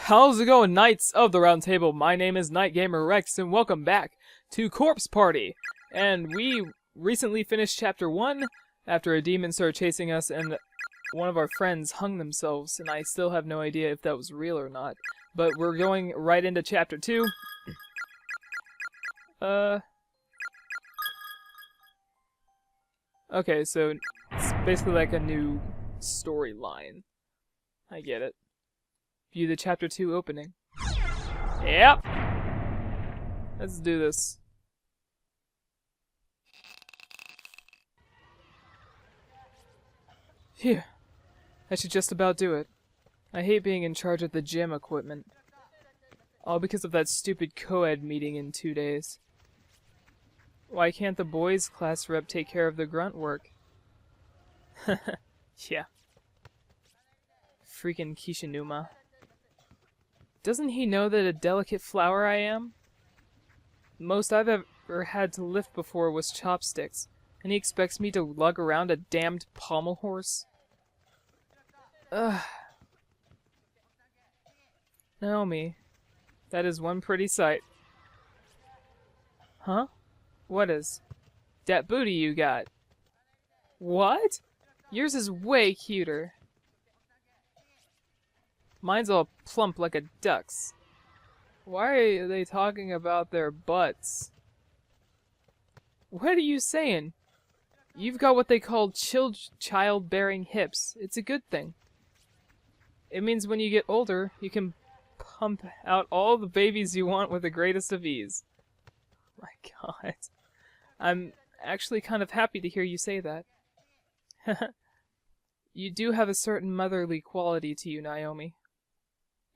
How's it going, Knights of the Round Table? My name is Night Gamer Rex, and welcome back to Corpse Party. And we recently finished Chapter 1 after a demon started chasing us and one of our friends hung themselves, and I still have no idea if that was real or not. But we're going right into Chapter 2. Okay, so it's basically like a new storyline. I get it. View the Chapter 2 opening. Yep! Let's do this. Phew. That should just about do it. I hate being in charge of the gym equipment. All because of that stupid co-ed meeting in 2 days. Why can't the boys' class rep take care of the grunt work? Yeah. Freaking Kishinuma. Doesn't he know that a delicate flower I am? Most I've ever had to lift before was chopsticks, and he expects me to lug around a damned pommel horse? Ugh. Naomi, that is one pretty sight. Huh? What is? Dat booty you got. What? Yours is way cuter. Mine's all plump like a duck's. Why are they talking about their butts? What are you saying? You've got what they call childbearing hips. It's a good thing. It means when you get older, you can pump out all the babies you want with the greatest of ease. My God. I'm actually kind of happy to hear you say that. You do have a certain motherly quality to you, Naomi.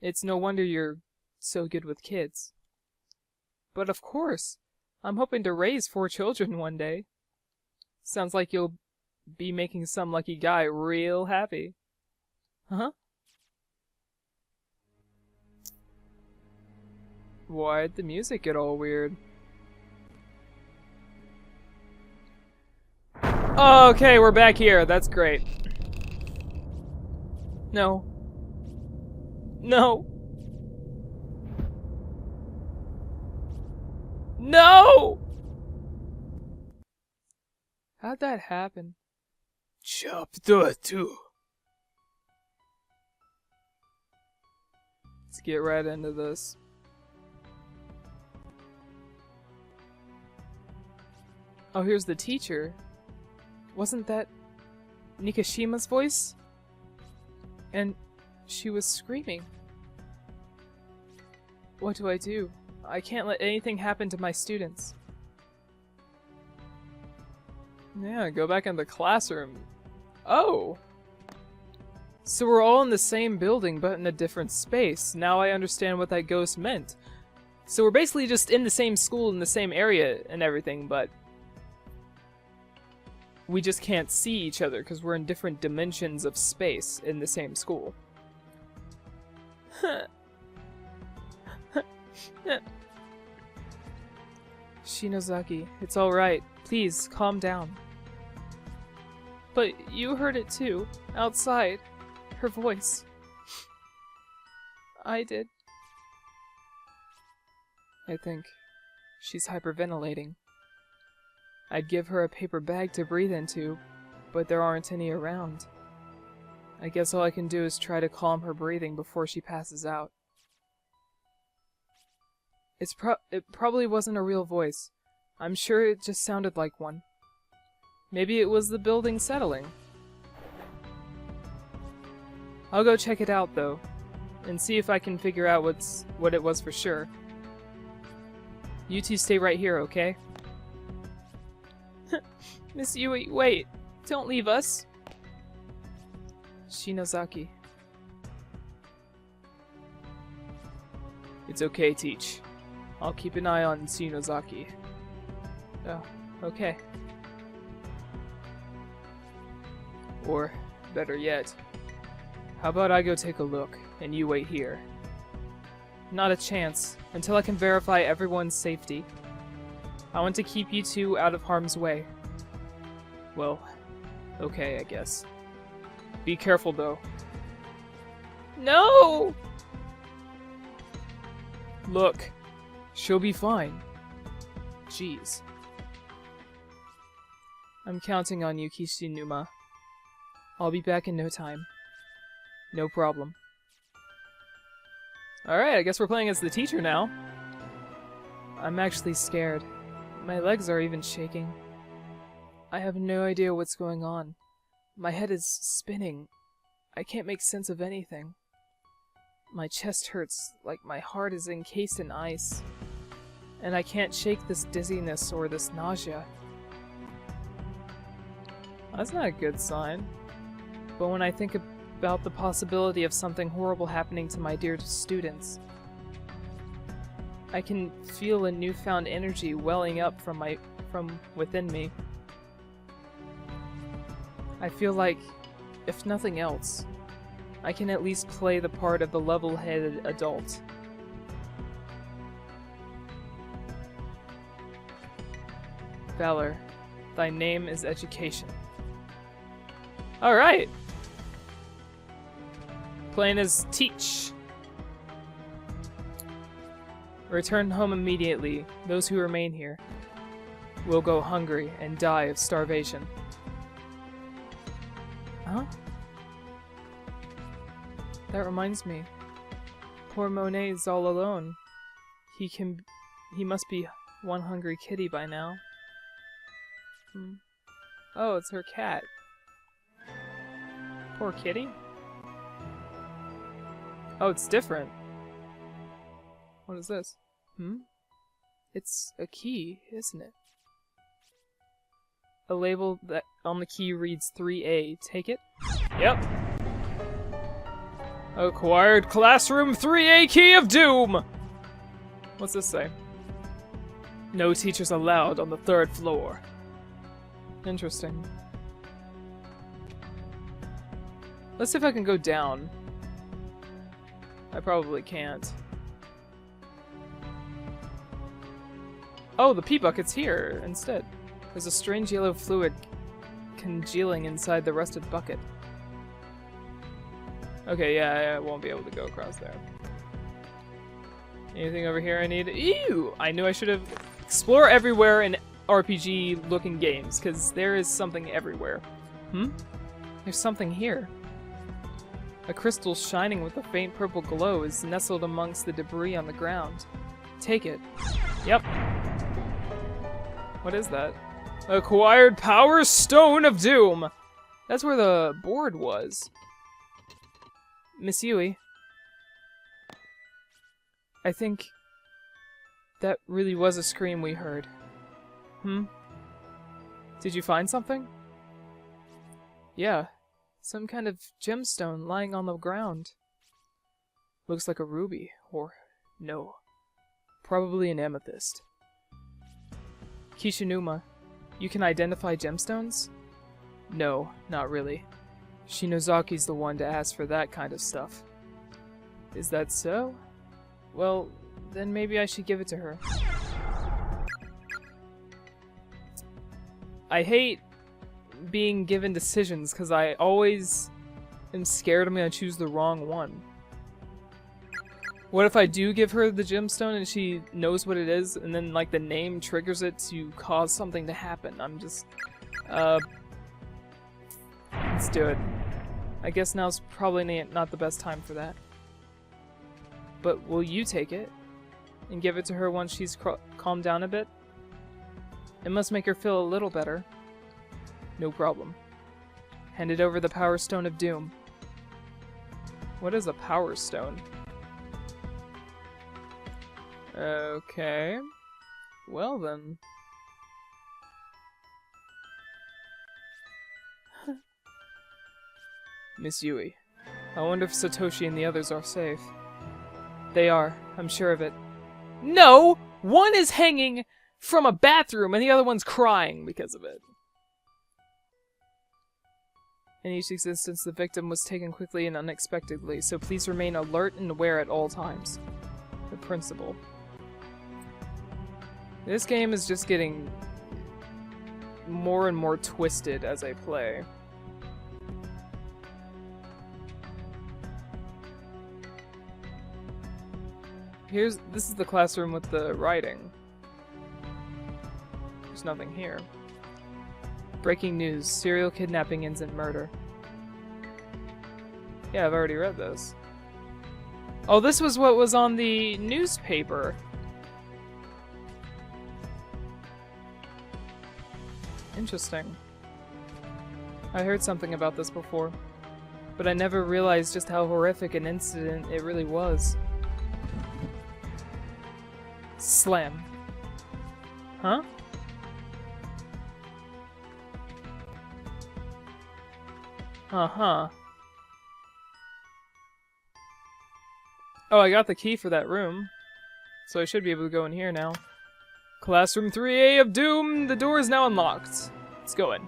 It's no wonder you're so good with kids. But of course, I'm hoping to raise 4 children one day. Sounds like you'll be making some lucky guy real happy. Huh? Why'd the music get all weird? Okay, we're back here. That's great. No. No! No! How'd that happen? Chapter 2. Let's get right into this. Oh, here's the teacher. Wasn't that Nikishima's voice? And she was screaming. What do I do? I can't let anything happen to my students. Yeah, go back in the classroom. Oh! So we're all in the same building, but in a different space. Now I understand what that ghost meant. So we're basically just in the same school, in the same area and everything, but we just can't see each other because we're in different dimensions of space in the same school. Shinozaki, it's alright. Please, calm down. But you heard it too. Outside. Her voice. I did. I think she's hyperventilating. I'd give her a paper bag to breathe into, but there aren't any around. I guess all I can do is try to calm her breathing before she passes out. It probably wasn't a real voice. I'm sure it just sounded like one. Maybe it was the building settling. I'll go check it out, though, and see if I can figure out what it was for sure. You two stay right here, okay? Miss Yui, wait! Don't leave us! Shinozaki. It's okay, Teach. I'll keep an eye on Shinozaki. Oh, okay. Or, better yet, how about I go take a look, and you wait here? Not a chance, until I can verify everyone's safety. I want to keep you two out of harm's way. Well, okay, I guess. Be careful, though. No! Look, she'll be fine. Jeez. I'm counting on you, Kishinuma. I'll be back in no time. No problem. Alright, I guess we're playing as the teacher now. I'm actually scared. My legs are even shaking. I have no idea what's going on. My head is spinning. I can't make sense of anything. My chest hurts like my heart is encased in ice. And I can't shake this dizziness or this nausea. That's not a good sign. But when I think about the possibility of something horrible happening to my dear students, I can feel a newfound energy welling up from within me. I feel like, if nothing else, I can at least play the part of the level-headed adult. Valor, thy name is education. Alright! Playing as Teach. Return home immediately. Those who remain here will go hungry and die of starvation. Huh? That reminds me. Poor Monet is all alone. He must be one hungry kitty by now. Oh, it's her cat. Poor kitty? Oh, it's different. What is this? It's a key, isn't it? A label that on the key reads 3A. Take it? Yep. Acquired classroom 3A key of doom! What's this say? No teachers allowed on the 3rd floor. Interesting. Let's see if I can go down. I probably can't. Oh, the pee bucket's here instead. There's a strange yellow fluid congealing inside the rusted bucket. Okay, yeah, I won't be able to go across there. Anything over here I need? Ew! I knew I should have explore everywhere in RPG-looking games, because there is something everywhere. There's something here. A crystal shining with a faint purple glow is nestled amongst the debris on the ground. Take it. Yep. What is that? Acquired Power Stone of Doom! That's where the board was. Miss Yui. I think that really was a scream we heard. Did you find something? Yeah. Some kind of gemstone lying on the ground. Looks like a ruby, or no. Probably an amethyst. Kishinuma, you can identify gemstones? No, not really. Shinozaki's the one to ask for that kind of stuff. Is that so? Well, then maybe I should give it to her. I hate being given decisions because I always am scared I'm going to choose the wrong one. What if I do give her the gemstone and she knows what it is and then like the name triggers it to cause something to happen? I'm just... let's do it. I guess now's probably not the best time for that. But will you take it and give it to her once she's calmed down a bit? It must make her feel a little better. No problem. Handed over the Power Stone of Doom. What is a Power Stone? Okay. Well then. Miss Yui. I wonder if Satoshi and the others are safe. They are. I'm sure of it. No! One is hanging from a bathroom and the other one's crying because of it. In each existence, the victim was taken quickly and unexpectedly, so please remain alert and aware at all times. The principal. This game is just getting more and more twisted as I play. This is the classroom with the writing. There's nothing here. Breaking news. Serial kidnapping ends in murder. Yeah, I've already read this. Oh, this was what was on the newspaper. Interesting. I heard something about this before, but I never realized just how horrific an incident it really was. Slam. Huh? Uh-huh. Oh, I got the key for that room, so I should be able to go in here now. Classroom 3A of Doom! The door is now unlocked. Let's go in.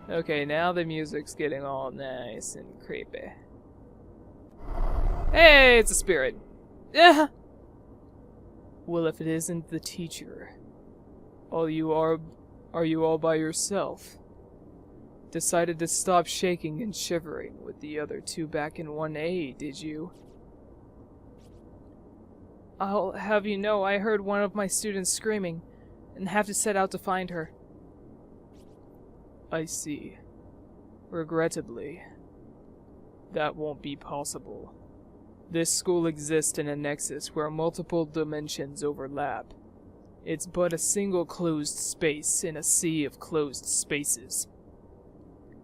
Okay, now the music's getting all nice and creepy. Hey, it's a spirit. Yeah. Well, if it isn't the teacher, are you all by yourself? Decided to stop shaking and shivering with the other two back in 1A, did you? I'll have you know I heard one of my students screaming, and have to set out to find her. I see. Regrettably, that won't be possible. This school exists in a nexus where multiple dimensions overlap. It's but a single closed space in a sea of closed spaces.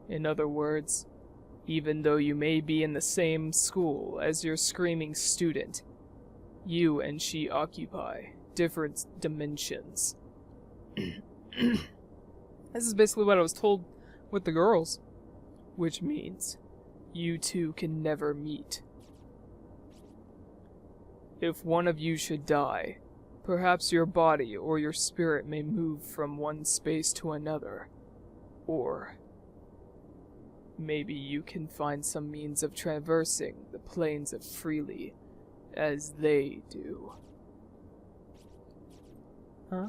In other words, even though you may be in the same school as your screaming student, you and she occupy different dimensions. This is basically what I was told with the girls. Which means, you two can never meet. If one of you should die, perhaps your body or your spirit may move from one space to another. Or maybe you can find some means of traversing the planes of freely, as they do. Huh?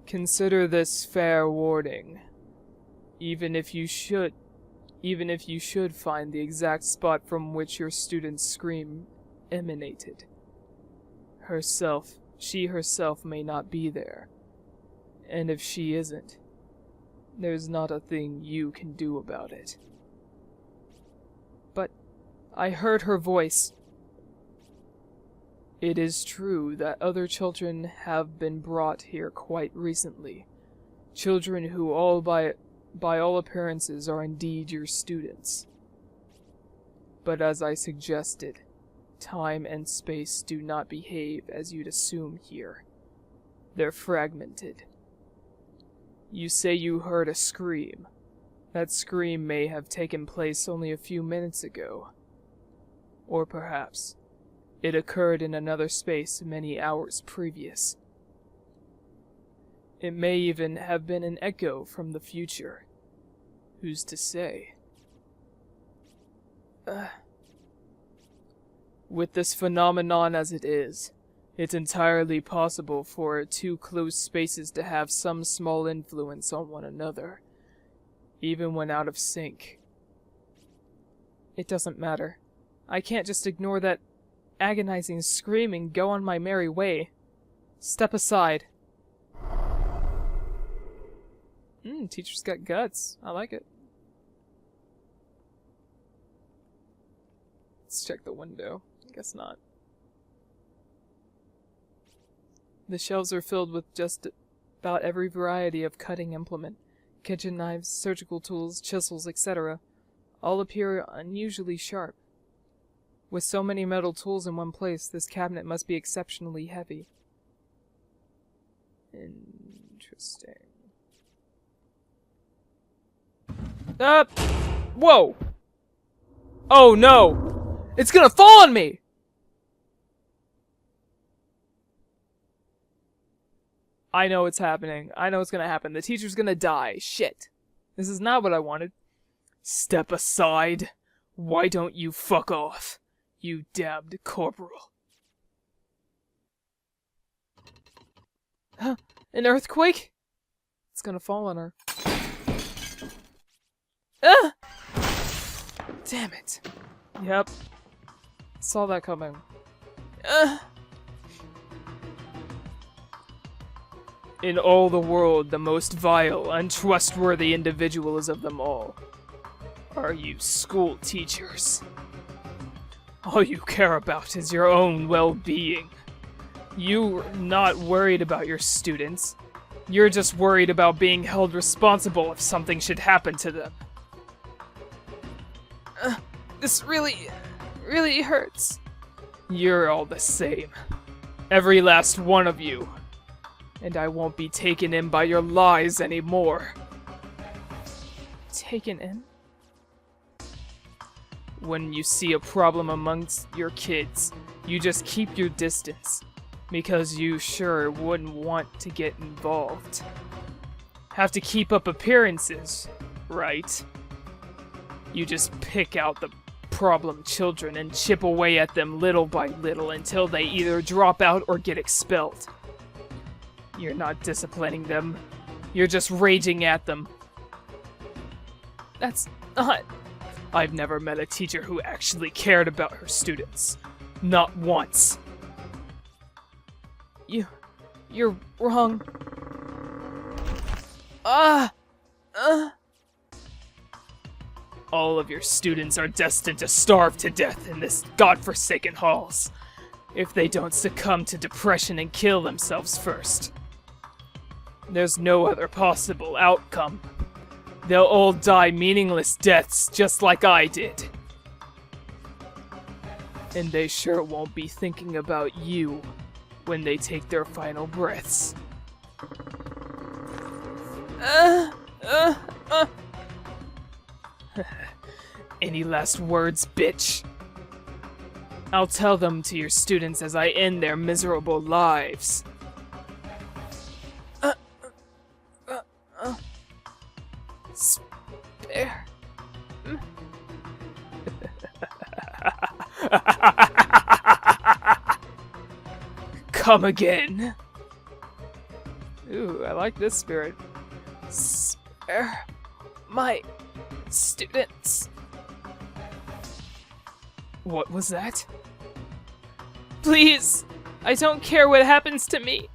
Consider this fair warning. Even if you should find the exact spot from which your student's scream emanated. She herself may not be there. And if she isn't, there's not a thing you can do about it. But I heard her voice. It is true that other children have been brought here quite recently. Children who by all appearances are indeed your students. But as I suggested, time and space do not behave as you'd assume here. They're fragmented. You say you heard a scream. That scream may have taken place only a few minutes ago. Or perhaps it occurred in another space many hours previous. It may even have been an echo from the future. Who's to say? With this phenomenon as it is, it's entirely possible for two closed spaces to have some small influence on one another, even when out of sync. It doesn't matter. I can't just ignore that agonizing scream and go on my merry way. Step aside. Teacher's got guts. I like it. Let's check the window. Guess not. The shelves are filled with just about every variety of cutting implement. Kitchen knives, surgical tools, chisels, etc. All appear unusually sharp. With so many metal tools in one place, this cabinet must be exceptionally heavy. Interesting. Whoa! Oh no! It's gonna fall on me! I know it's happening. I know it's gonna happen. The teacher's gonna die. Shit. This is not what I wanted. Step aside. Why don't you fuck off, you damned corporal? Huh? An earthquake? It's gonna fall on her. Ah! Damn it. Yep. Saw that coming. In all the world, the most vile, untrustworthy individuals of them all are you school teachers. All you care about is your own well-being. You're not worried about your students. You're just worried about being held responsible if something should happen to them. This really hurts. You're all the same. Every last one of you. And I won't be taken in by your lies anymore. Taken in? When you see a problem amongst your kids, you just keep your distance, because you sure wouldn't want to get involved. Have to keep up appearances, right? You just pick out the problem children and chip away at them little by little until they either drop out or get expelled. You're not disciplining them. You're just raging at them. That's not... I've never met a teacher who actually cared about her students. Not once. You're wrong. All of your students are destined to starve to death in this godforsaken halls, if they don't succumb to depression and kill themselves first. There's no other possible outcome. They'll all die meaningless deaths just like I did. And they sure won't be thinking about you when they take their final breaths. Any last words, bitch? I'll tell them to your students as I end their miserable lives. Spare. Come again. Ooh, I like this spirit. Spare my students. What was that? Please! I don't care what happens to me.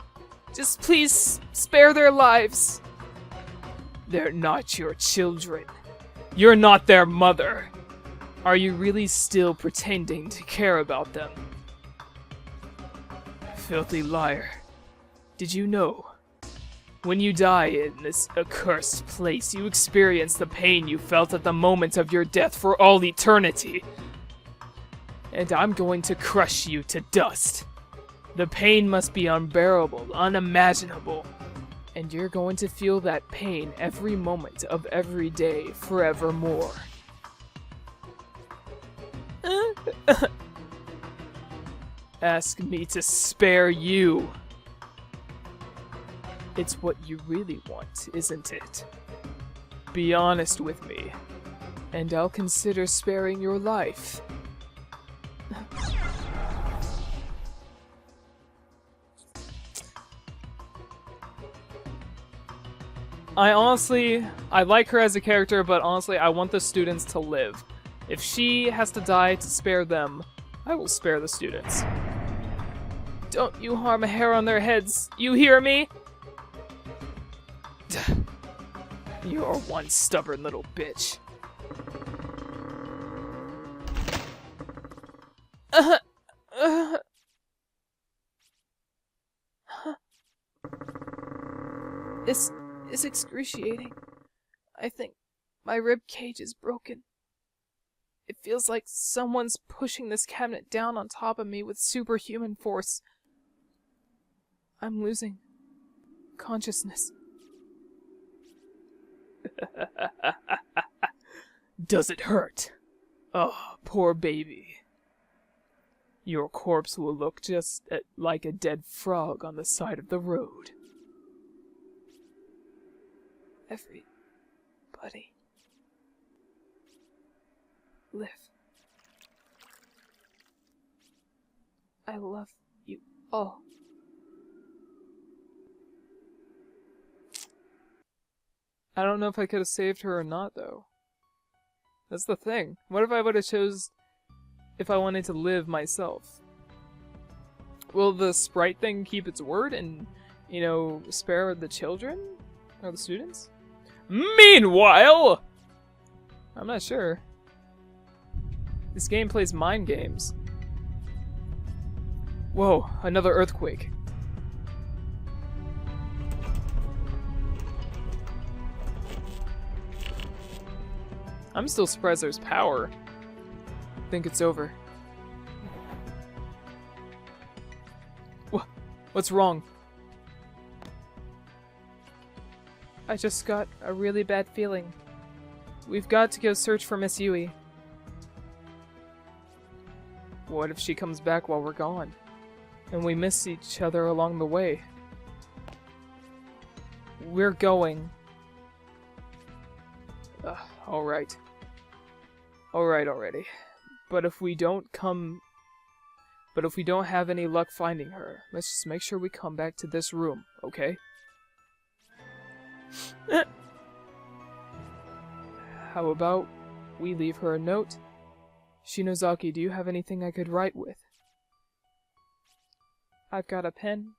Just please spare their lives. They're not your children. You're not their mother. Are you really still pretending to care about them? Filthy liar. Did you know? When you die in this accursed place, you experience the pain you felt at the moment of your death for all eternity. And I'm going to crush you to dust. The pain must be unbearable, unimaginable. And you're going to feel that pain every moment of every day forevermore. Ask me to spare you. It's what you really want, isn't it? Be honest with me, and I'll consider sparing your life. I like her as a character, but honestly, I want the students to live. If she has to die to spare them, I will spare the students. Don't you harm a hair on their heads, you hear me? You're one stubborn little bitch. This is excruciating. I think my rib cage is broken. It feels like someone's pushing this cabinet down on top of me with superhuman force. I'm losing consciousness. Does it hurt? Oh, poor baby. Your corpse will look just like a dead frog on the side of the road. Everybody live. I love you all. I don't know if I could have saved her or not, though. That's the thing. What if I would have chose if I wanted to live myself? Will the sprite thing keep its word and, you know, spare the children? Or the students? Meanwhile! I'm not sure. This game plays mind games. Whoa, another earthquake. I'm still surprised there's power. I think it's over. What's wrong? I just got a really bad feeling. We've got to go search for Miss Yui. What if she comes back while we're gone? And we miss each other along the way? We're going. Alright. Alright already. But if we don't have any luck finding her, let's just make sure we come back to this room, okay? How about we leave her a note? Shinozaki, do you have anything I could write with? I've got a pen,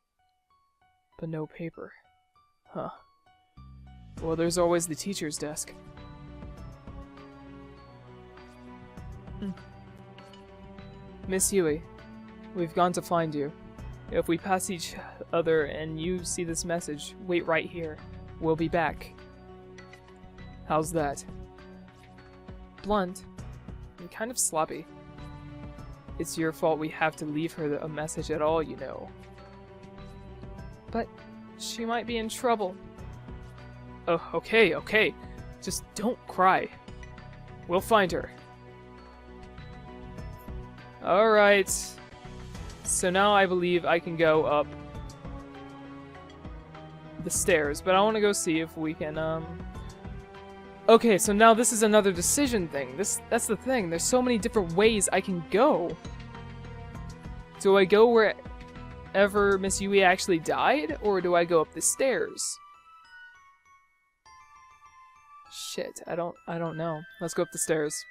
but no paper. Huh. Well, there's always the teacher's desk. Miss Yui, we've gone to find you. If we pass each other and you see this message, wait right here. We'll be back. How's that? Blunt and kind of sloppy. It's your fault we have to leave her a message at all, you know. But she might be in trouble. Oh, okay. Just don't cry. We'll find her. Alright. So now I believe I can go up the stairs, but I want to go see if we can, Okay, so now this is another decision thing. That's the thing. There's so many different ways I can go. Do I go wherever Miss Yui actually died, or do I go up the stairs? Shit, I don't know. Let's go up the stairs.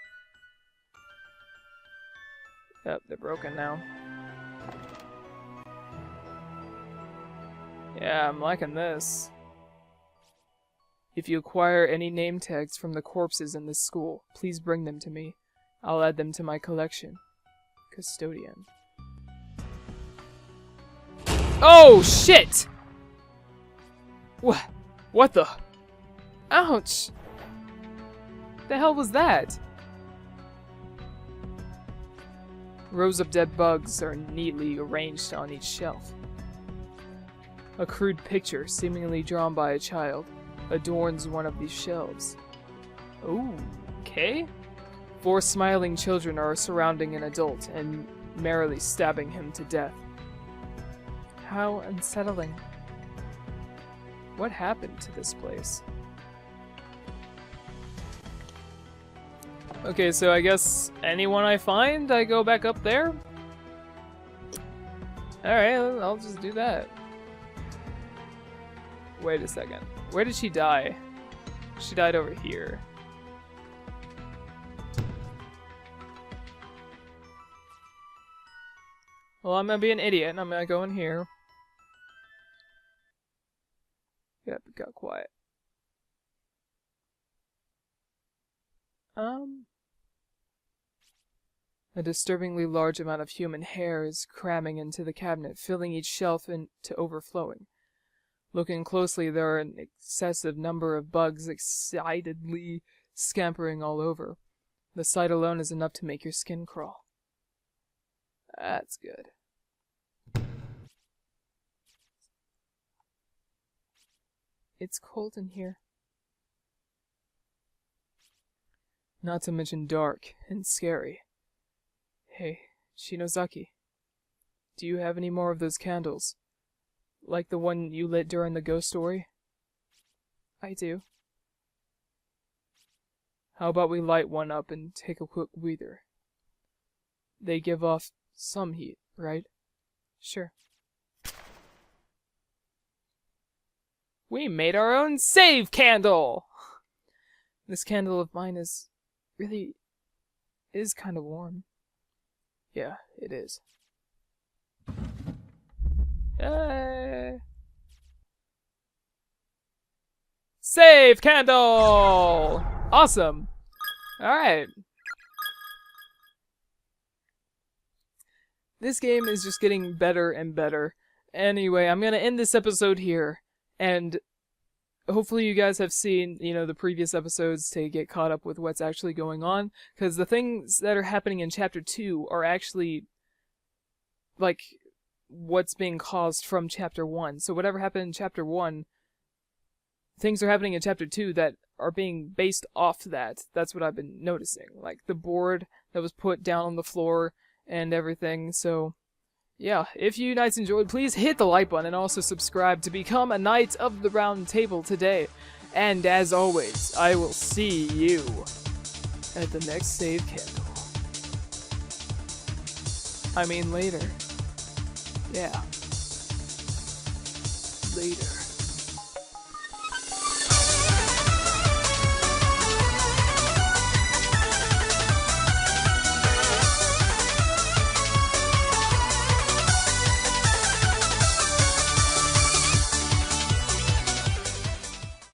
Yep, they're broken now. Yeah, I'm liking this. If you acquire any name tags from the corpses in this school, please bring them to me. I'll add them to my collection. Custodian. Oh, shit! What the? Ouch! The hell was that? Rows of dead bugs are neatly arranged on each shelf. A crude picture, seemingly drawn by a child, adorns one of these shelves. Ooh, okay. 4 smiling children are surrounding an adult and merrily stabbing him to death. How unsettling. What happened to this place? Okay, so I guess anyone I find, I go back up there? Alright, I'll just do that. Wait a second. Where did she die? She died over here. Well, I'm gonna be an idiot and I'm gonna go in here. Yep, it got quiet. A disturbingly large amount of human hair is cramming into the cabinet, filling each shelf to overflowing. Looking closely, there are an excessive number of bugs excitedly scampering all over. The sight alone is enough to make your skin crawl. That's good. It's cold in here. Not to mention dark and scary. Hey, Shinozaki. Do you have any more of those candles? Like the one you lit during the ghost story? I do. How about we light one up and take a quick breather? They give off some heat, right? Sure. We made our own save candle! This candle of mine is kind of warm. Yeah, it is. Yay! Save candle! Awesome! Alright. This game is just getting better and better. Anyway, I'm gonna end this episode here, and hopefully you guys have seen, the previous episodes to get caught up with what's actually going on, because the things that are happening in Chapter 2 are actually, like, what's being caused from Chapter 1. So whatever happened in Chapter 1, things are happening in Chapter 2 that are being based off that. That's what I've been noticing. Like, the board that was put down on the floor and everything, so... yeah, if you knights enjoyed, please hit the like button and also subscribe to become a Knight of the Round Table today. And as always, I will see you at the next save candle. I mean later. Yeah. Later.